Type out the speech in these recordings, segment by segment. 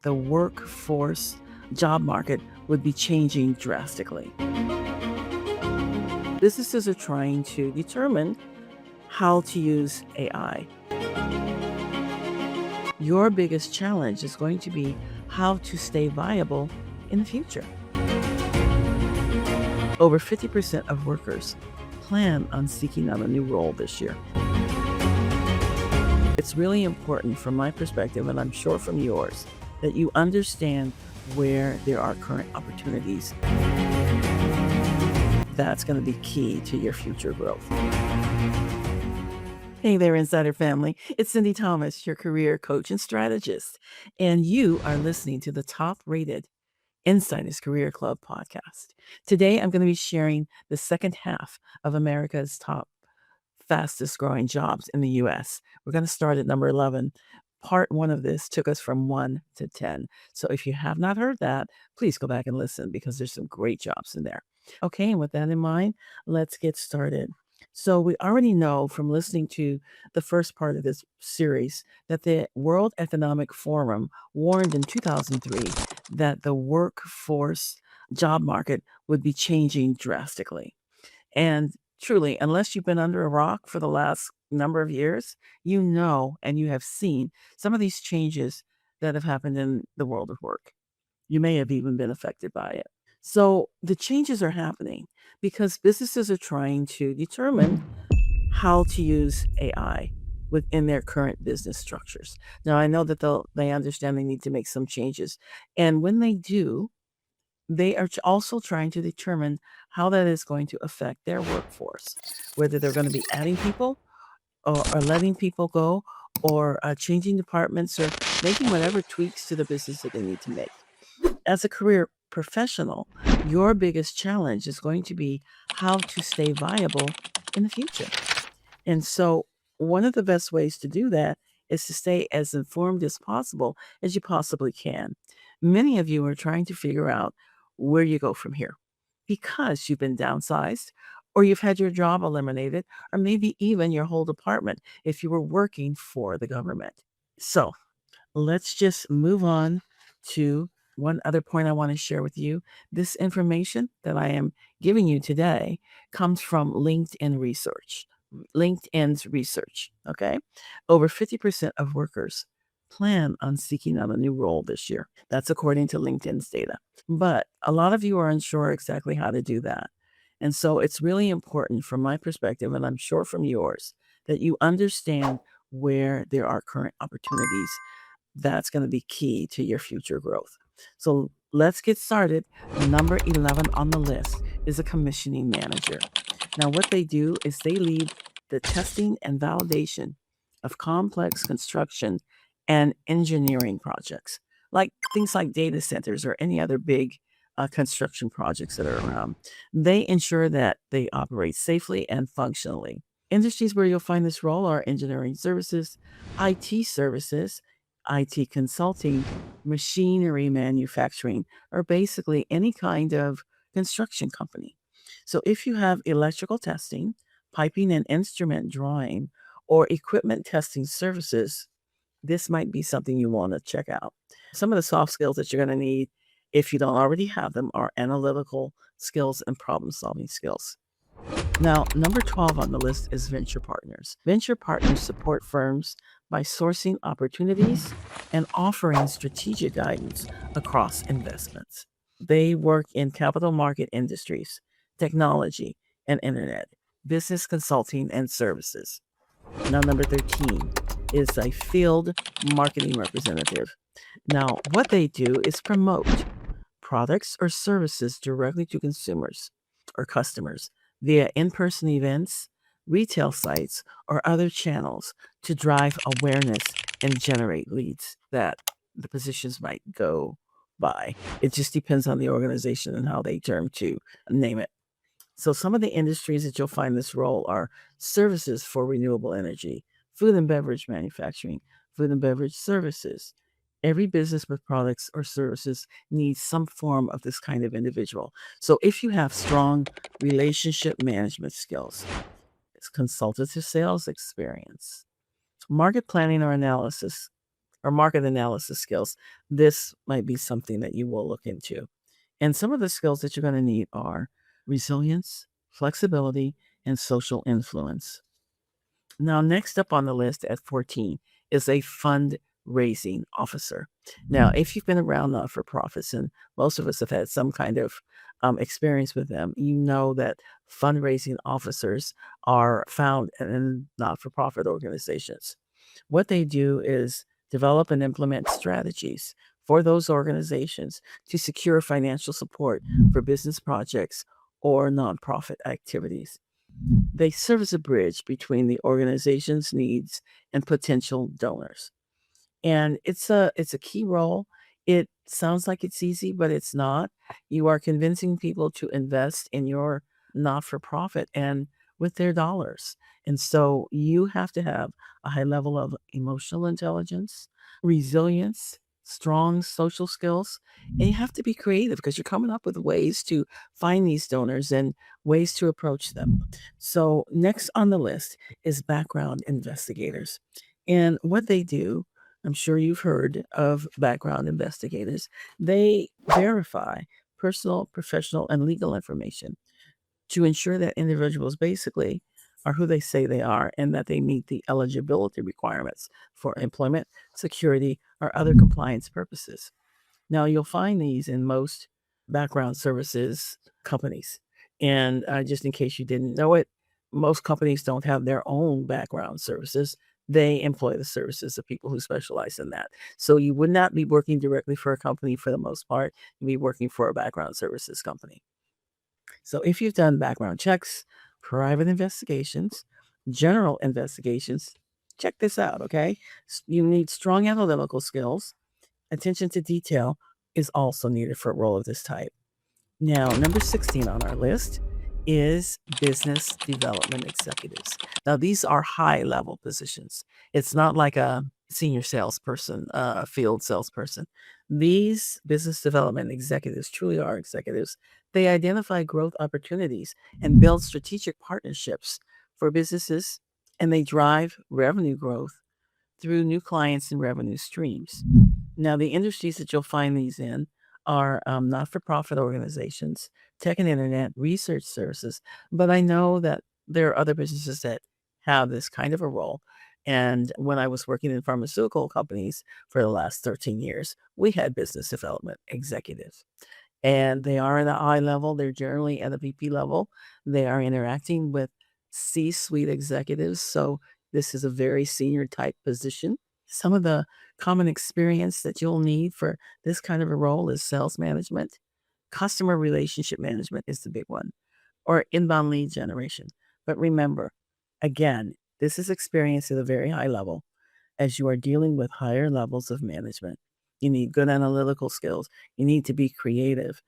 the workforce job market would be changing drastically. Businesses are trying to determine how to use AI. Your biggest challenge is going to be how to stay viable in the future. Over 50% of workers plan on seeking out a new role this year. It's really important from my perspective, and I'm sure from yours, that you understand where there are current opportunities. That's going to be key to your future growth. Hey there, Insider family. It's Sindy Thomas, your career coach and strategist, and you are listening to the top-rated Insiders Career Club podcast. Today, I'm going to be sharing the second half of America's top fastest growing jobs in the U.S. We're going to start at number 11. Part one of this took us from 1 to 10. So if you have not heard that, please go back and listen because there's some great jobs in there. Okay, and with that in mind, let's get started. So we already know from listening to the first part of this series that the World Economic Forum warned in 2003 that the workforce job market would be changing drastically. And truly, unless you've been under a rock for the last number of years, you know and you have seen some of these changes that have happened in the world of work. You may have even been affected by it. So the changes are happening because businesses are trying to determine how to use AI within their current business structures. Now, I know that they understand they need to make some changes. And when they do, they are also trying to determine how that is going to affect their workforce, whether they're going to be adding people or letting people go or changing departments or making whatever tweaks to the business that they need to make. As a career professional, your biggest challenge is going to be how to stay viable in the future. And so one of the best ways to do that is to stay as informed as possible as you possibly can. Many of you are trying to figure out where you go from here because you've been downsized or you've had your job eliminated or maybe even your whole department if you were working for the government. So let's just move on to one other point I want to share with you. This information that I am giving you today comes from LinkedIn's research, okay? Over 50% of workers plan on seeking out a new role this year. That's according to LinkedIn's data. But a lot of you are unsure exactly how to do that. And so it's really important from my perspective, and I'm sure from yours, that you understand where there are current opportunities. That's going to be key to your future growth. So let's get started. Number 11 on the list is a commissioning manager. Now, what they do is they lead the testing and validation of complex construction and engineering projects, like things like data centers or any other big construction projects that are around. They ensure that they operate safely and functionally. Industries where you'll find this role are engineering services, IT services, IT consulting, machinery manufacturing, or basically any kind of construction company. So if you have electrical testing, piping and instrument drawing, or equipment testing services, this might be something you want to check out. Some of the soft skills that you're going to need, if you don't already have them, are analytical skills and problem-solving skills. Now, number 12 on the list is venture partners. Venture partners support firms by sourcing opportunities and offering strategic guidance across investments. They work in capital market industries, technology and internet, business consulting and services. Now, number 13 is a field marketing representative. Now, what they do is promote products or services directly to consumers or customers via in-person events, retail sites, or other channels to drive awareness and generate leads that the positions might go by. It just depends on the organization and how they term to name it. So some of the industries that you'll find this role are services for renewable energy, food and beverage manufacturing, food and beverage services. Every business with products or services needs some form of this kind of individual. So if you have strong relationship management skills, it's consultative sales experience, market planning or analysis, or market analysis skills, this might be something that you will look into. And some of the skills that you're going to need are resilience, flexibility, and social influence. Now, next up on the list at 14 is a fundraising officer. Now, if you've been around not for profits, and most of us have had some kind of experience with them, you know that fundraising officers are found in not for profit organizations. What they do is develop and implement strategies for those organizations to secure financial support for business projects or nonprofit activities. They serve as a bridge between the organization's needs and potential donors. And it's a key role. It sounds like it's easy, but it's not. You are convincing people to invest in your not-for-profit and with their dollars. And so you have to have a high level of emotional intelligence, resilience, strong social skills, and you have to be creative because you're coming up with ways to find these donors and ways to approach them. So next on the list is background investigators. And what they do, I'm sure you've heard of background investigators. They verify personal, professional, and legal information to ensure that individuals basically are who they say they are and that they meet the eligibility requirements for employment, security, or other compliance purposes. Now, you'll find these in most background services companies. And just in case you didn't know it, most companies don't have their own background services. They employ the services of people who specialize in that. So you would not be working directly for a company for the most part. You'd be working for a background services company. So if you've done background checks, private investigations, general investigations, check this out, okay? You need strong analytical skills. Attention to detail is also needed for a role of this type. Now, number 16 on our list is business development executives. Now, these are high level positions. It's not like a senior salesperson, a field salesperson. These business development executives truly are executives. They identify growth opportunities and build strategic partnerships for businesses, and they drive revenue growth through new clients and revenue streams. Now, the industries that you'll find these in are not for profit organizations, tech and internet, research services. But I know that there are other businesses that have this kind of a role. And when I was working in pharmaceutical companies for the last 13 years, we had business development executives. And they are at a high level. They're generally at a VP level. They are interacting with C suite executives. So this is a very senior type position. Some of the common experience that you'll need for this kind of a role is sales management, customer relationship management is the big one, or inbound lead generation. But remember, again, this is experience at a very high level as you are dealing with higher levels of management. You need good analytical skills. You need to be creative,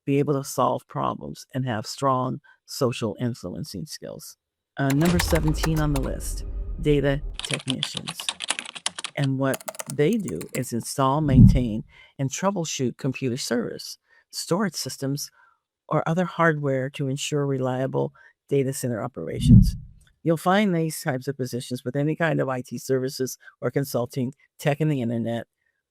be able to solve problems, and have strong social influencing skills. Number 17 on the list, data technicians. And what they do is install, maintain, and troubleshoot computer servers, storage systems, or other hardware to ensure reliable data center operations. You'll find these types of positions with any kind of IT services or consulting, tech and the internet,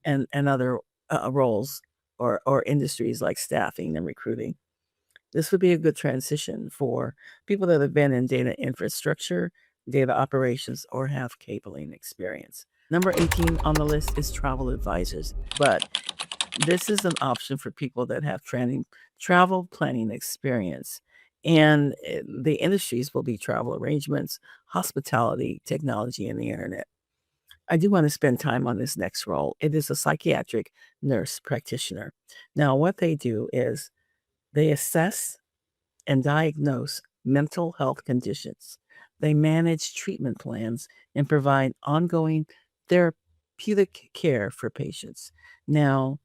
and other roles or industries like staffing and recruiting. This would be a good transition for people that have been in data infrastructure, data operations, or have cabling experience. Number 18 on the list is travel advisors, but this is an option for people that have travel planning experience. And the industries will be travel arrangements, hospitality, technology, and the internet. I do want to spend time on this next role. It is a psychiatric nurse practitioner. Now, what they do is they assess and diagnose mental health conditions. They manage treatment plans and provide ongoing therapeutic care for patients. Now,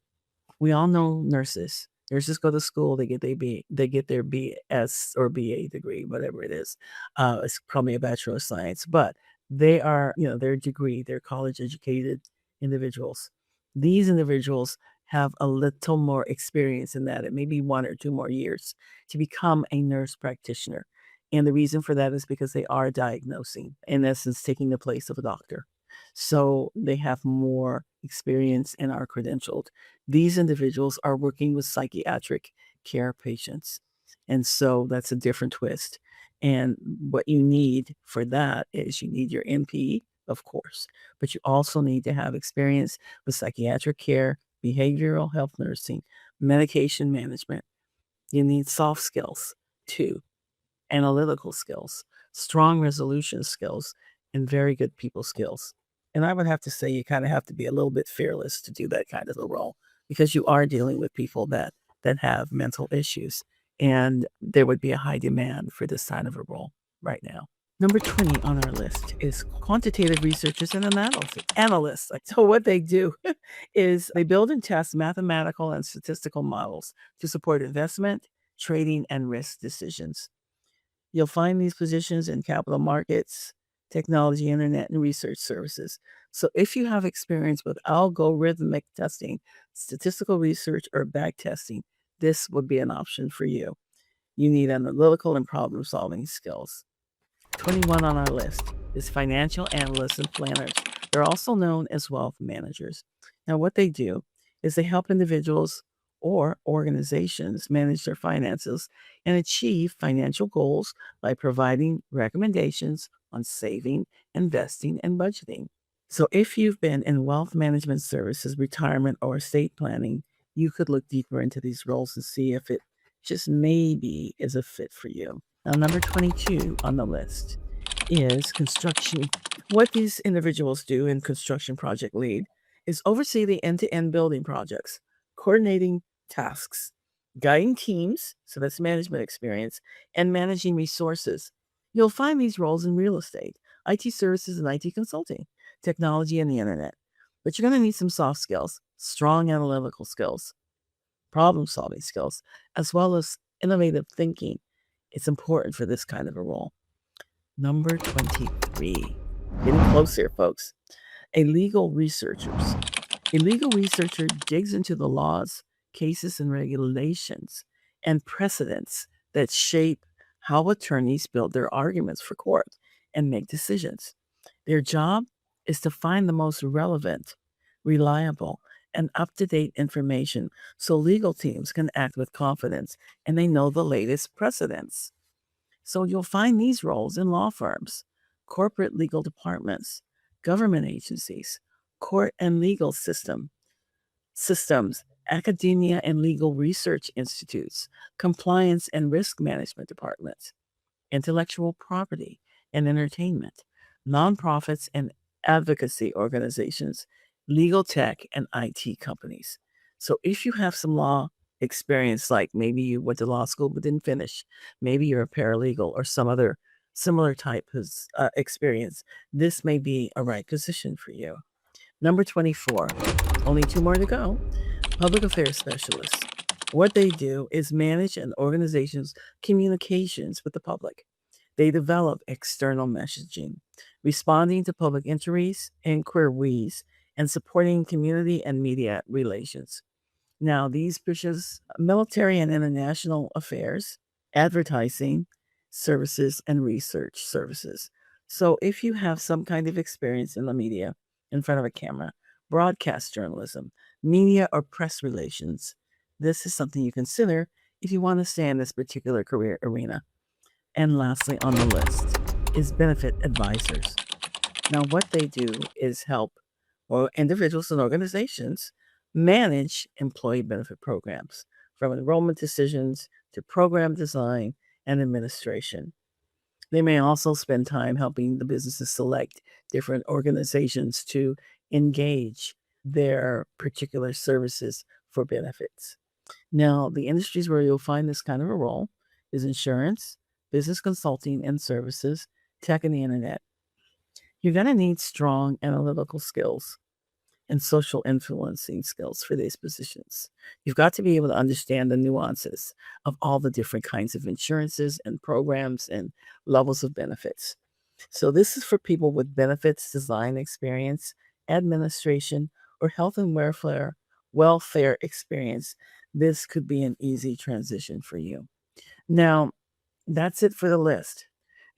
we all know nurses. Nurses go to school, they get their BS or BA degree, whatever it is. It's probably a Bachelor of Science, but they are, their degree, they're college educated individuals. These individuals have a little more experience in that, it may be 1 or 2 more years to become a nurse practitioner. And the reason for that is because they are diagnosing, in essence, taking the place of a doctor. So they have more experience, and are credentialed. These individuals are working with psychiatric care patients. And so that's a different twist. And what you need for that is you need your NP, of course, but you also need to have experience with psychiatric care, behavioral health nursing, medication management. You need soft skills too, analytical skills, strong resolution skills, and very good people skills. And I would have to say you kind of have to be a little bit fearless to do that kind of a role because you are dealing with people that have mental issues, and there would be a high demand for this kind of a role right now. Number 20 on our list is quantitative researchers and analysts. So what they do is they build and test mathematical and statistical models to support investment, trading, and risk decisions. You'll find these positions in capital markets, technology, internet, and research services. So if you have experience with algorithmic testing, statistical research, or back testing, this would be an option for you. You need analytical and problem-solving skills. 21 on our list is financial analysts and planners. They're also known as wealth managers. Now, what they do is they help individuals or organizations manage their finances and achieve financial goals by providing recommendations on saving, investing, and budgeting. So, if you've been in wealth management services, retirement, or estate planning, you could look deeper into these roles and see if it just maybe is a fit for you. Now, number 22 on the list is construction. What these individuals do in construction project lead is oversee the end-to-end building projects, coordinating tasks, guiding teams, so that's management experience, and managing resources. You'll find these roles in real estate, IT services and IT consulting, technology, and the internet. But you're going to need some soft skills, strong analytical skills, problem-solving skills, as well as innovative thinking. It's important for this kind of a role. Number 23. Getting close here, folks. A legal researchers. A legal researcher digs into the laws, cases, and regulations and precedents that shape how attorneys build their arguments for court and make decisions. Their job is to find the most relevant, reliable, and up-to-date information so legal teams can act with confidence and they know the latest precedents. So you'll find these roles in law firms, corporate legal departments, government agencies, court and legal systems, academia and legal research institutes, compliance and risk management departments, intellectual property and entertainment, nonprofits and advocacy organizations, legal tech, and IT companies. So if you have some law experience, like maybe you went to law school but didn't finish, maybe you're a paralegal or some other similar type of experience, this may be a right position for you. Number 24, only 2 more to go. Public affairs specialists. What they do is manage an organization's communications with the public. They develop external messaging, responding to public inquiries, and supporting community and media relations. Now, these pushes military and international affairs, advertising services, and research services. So, if you have some kind of experience in the media, in front of a camera, broadcast journalism, media or press relations, this is something you consider if you want to stay in this particular career arena. And lastly on the list is benefit advisors. Now, what they do is help individuals and organizations manage employee benefit programs, from enrollment decisions to program design and administration. They may also spend time helping the businesses select different organizations to engage their particular services for benefits. Now, the industries where you'll find this kind of a role is insurance, business consulting and services, tech and the internet. You're going to need strong analytical skills and social influencing skills for these positions. You've got to be able to understand the nuances of all the different kinds of insurances and programs and levels of benefits. So this is for people with benefits design experience, administration, or health and welfare experience. This could be an easy transition for you. Now, that's it for the list.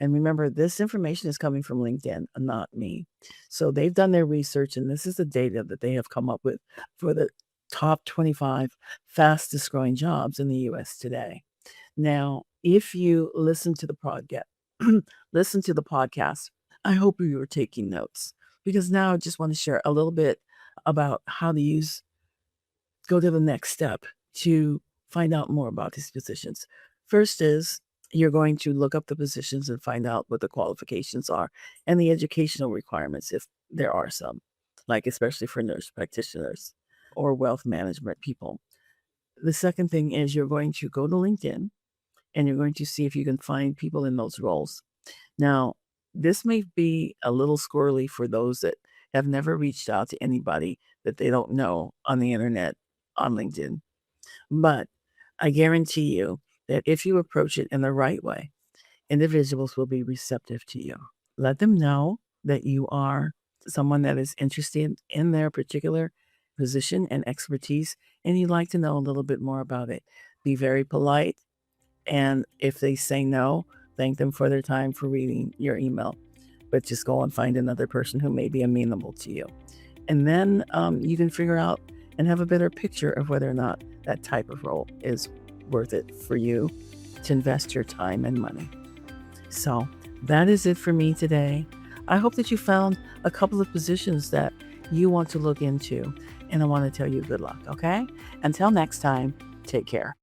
And remember, this information is coming from LinkedIn, not me. So they've done their research, and this is the data that they have come up with for the top 25 fastest growing jobs in the US today. Now, if you listen to the podcast, I hope you are taking notes, because now I just want to share a little bit about how to go to the next step to find out more about these positions. First is you're going to look up the positions and find out what the qualifications are and the educational requirements, if there are some, like especially for nurse practitioners or wealth management people. The second thing is you're going to go to LinkedIn and you're going to see if you can find people in those roles. Now, this may be a little squirrely for those that have never reached out to anybody that they don't know on the internet, on LinkedIn. But I guarantee you that if you approach it in the right way, individuals will be receptive to you. Let them know that you are someone that is interested in their particular position and expertise, and you'd like to know a little bit more about it. Be very polite, and if they say no, thank them for their time for reading your email. But just go and find another person who may be amenable to you. And then you can figure out and have a better picture of whether or not that type of role is worth it for you to invest your time and money. So that is it for me today. I hope that you found a couple of positions that you want to look into. And I want to tell you good luck, okay? Until next time, take care.